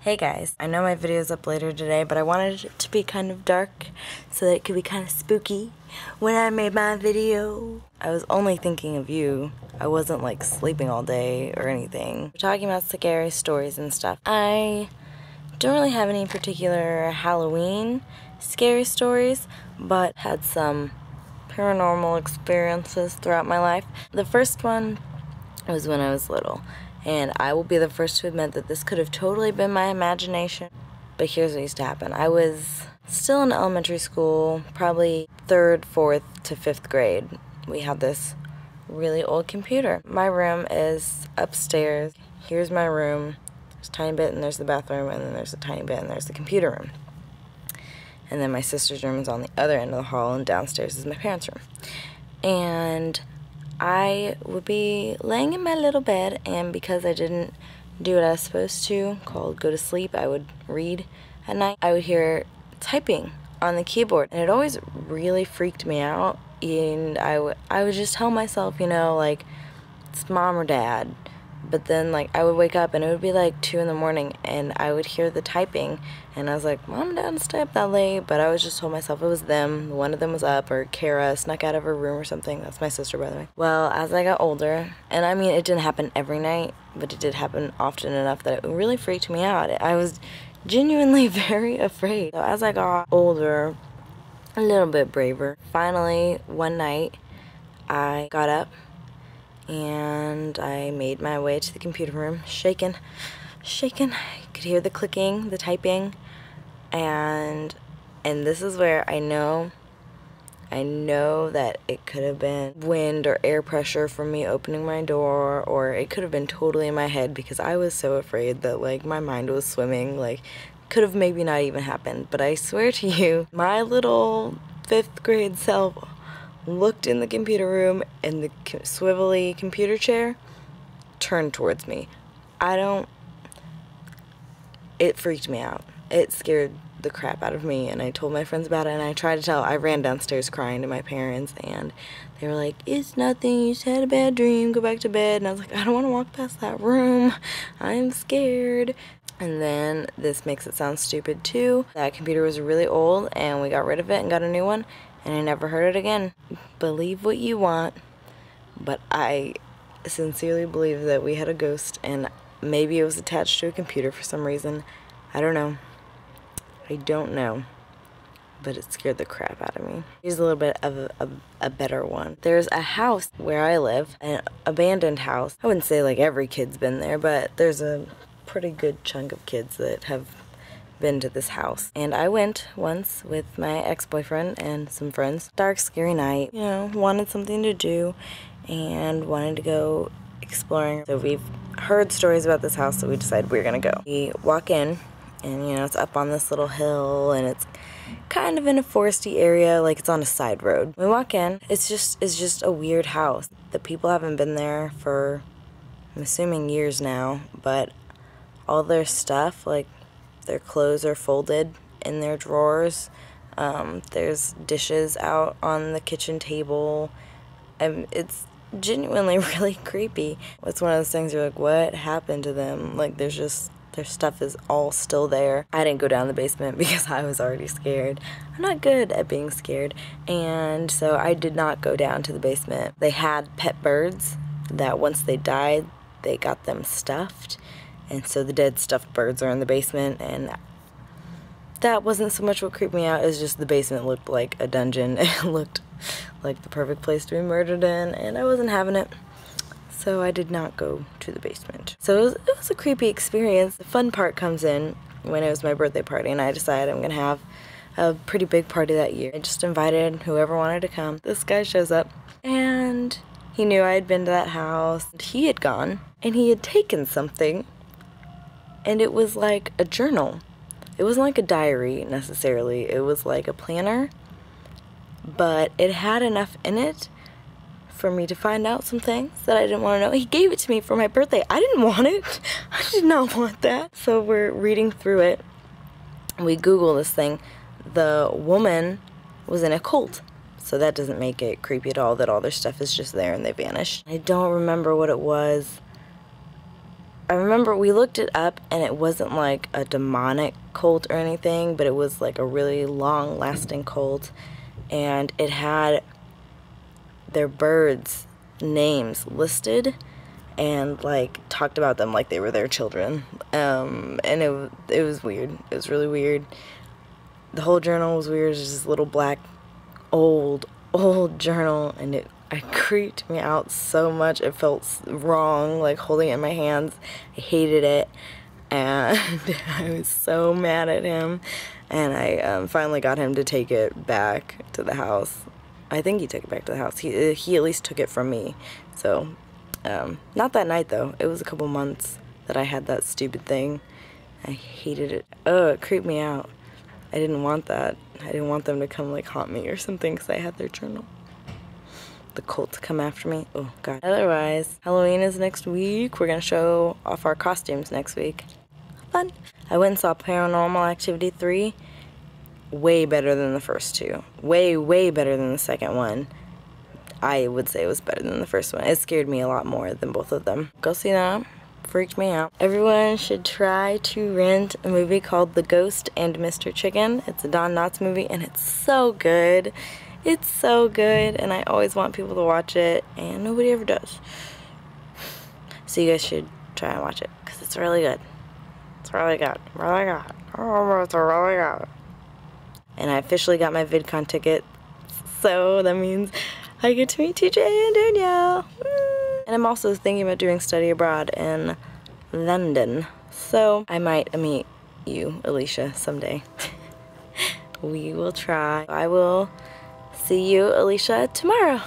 Hey guys, I know my video's up later today, but I wanted it to be kind of dark so that it could be kind of spooky when I made my video. I was only thinking of you. I wasn't like sleeping all day or anything. We're talking about scary stories and stuff. I don't really have any particular Halloween scary stories, but had some paranormal experiences throughout my life. The first one was when I was little. And I will be the first to admit that this could have totally been my imagination. But here's what used to happen. I was still in elementary school, probably 3rd, 4th to 5th grade. We had this really old computer. My room is upstairs. Here's my room. There's a tiny bit and there's the bathroom, and then there's a tiny bit and there's the computer room. And then my sister's room is on the other end of the hall, and downstairs is my parents' room. And I would be laying in my little bed, and because I didn't do what I was supposed to, called go to sleep, I would read at night, I would hear typing on the keyboard, and it always really freaked me out, and I would just tell myself, you know, like, it's mom or dad. But then, like, I would wake up and it would be like 2 in the morning, and I would hear the typing, and I was like, Mom and Dad didn't stay up that late, but I was just told myself it was them. One of them was up, or Kara snuck out of her room or something. That's my sister, by the way. Well, as I got older, and I mean, it didn't happen every night, but it did happen often enough that it really freaked me out. I was genuinely very afraid. So as I got older, a little bit braver, finally, one night, I got up, and I made my way to the computer room, shaking. I could hear the clicking, the typing, and this is where I know that it could have been wind or air pressure from me opening my door, or it could have been totally in my head, because I was so afraid that, like, my mind was swimming. Like, could have maybe not even happened. But I swear to you, my little 5th grade self looked in the computer room, and the swivelly computer chair turned towards me. It freaked me out. It scared the crap out of me, and I told my friends about it, and I ran downstairs crying to my parents, and they were like, it's nothing, you just had a bad dream, go back to bed. And I was like, I don't want to walk past that room, I'm scared. And then, this makes it sound stupid too, that computer was really old, and we got rid of it and got a new one, and I never heard it again. Believe what you want, but I sincerely believe that we had a ghost, and maybe it was attached to a computer for some reason. I don't know. But it scared the crap out of me. Here's a little bit of a better one. There's a house where I live, an abandoned house. I wouldn't say like every kid's been there, but there's a pretty good chunk of kids that have been to this house. And I went once with my ex-boyfriend and some friends. Dark, scary night, you know, wanted something to do and wanted to go exploring. So we've heard stories about this house, so we decided we were gonna go. We walk in, and you know, it's up on this little hill, and it's kind of in a foresty area, like it's on a side road. We walk in, it's just a weird house. The people haven't been there for, I'm assuming, years now, but all their stuff, like their clothes, are folded in their drawers. There's dishes out on the kitchen table. It's genuinely really creepy. It's one of those things you're like, what happened to them? Like, their stuff is all still there. I didn't go down the basement because I was already scared. I'm not good at being scared, and so I did not go down to the basement. They had pet birds that once they died, they got them stuffed, and so the dead stuffed birds are in the basement, and that wasn't so much what creeped me out, it was just the basement looked like a dungeon. It looked like the perfect place to be murdered in, and I wasn't having it. So I did not go to the basement. So it was a creepy experience. The fun part comes in when it was my birthday party, and I decided I'm gonna have a pretty big party that year. I just invited whoever wanted to come. This guy shows up, and he knew I had been to that house. He had gone, and he had taken something, and it was like a journal. It wasn't like a diary necessarily. It was like a planner, but it had enough in it for me to find out some things that I didn't want to know. He gave it to me for my birthday. I didn't want it. I did not want that. So we're reading through it. We Google this thing. The woman was in a cult. so that doesn't make it creepy at all that all their stuff is just there and they vanished. I don't remember what it was. I remember we looked it up and it wasn't like a demonic cult or anything, but it was like a really long-lasting cult, and it had their birds' names listed and like talked about them like they were their children, and it was weird. It was really weird. The whole journal was weird. It was just this little black old journal, and it creeped me out so much. It felt wrong, like holding it in my hands. I hated it, and I was so mad at him, and I finally got him to take it back to the house. I think he took it back to the house. He at least took it from me. So, not that night though. It was a couple months that I had that stupid thing. I hated it. Oh, it creeped me out. I didn't want that. I didn't want them to come like haunt me or something because I had their journal. The cult to come after me. Oh god. Otherwise, Halloween is next week. We're gonna show off our costumes next week. Fun. I went and saw Paranormal Activity 3. Way better than the first two. Way better than the second one. I would say it was better than the first one. It scared me a lot more than both of them. Go see that. Freaked me out. Everyone should try to rent a movie called The Ghost and Mr. Chicken. It's a Don Knotts movie and it's so good. It's so good, and I always want people to watch it, and nobody ever does. So you guys should try and watch it, because it's really good. It's really good. Really good. Oh, it's really good. And I officially got my VidCon ticket, so that means I get to meet TJ and Danielle. And I'm also thinking about doing study abroad in London, so I might meet you, Alicia, someday. We will try. I will see you, Alicia, tomorrow.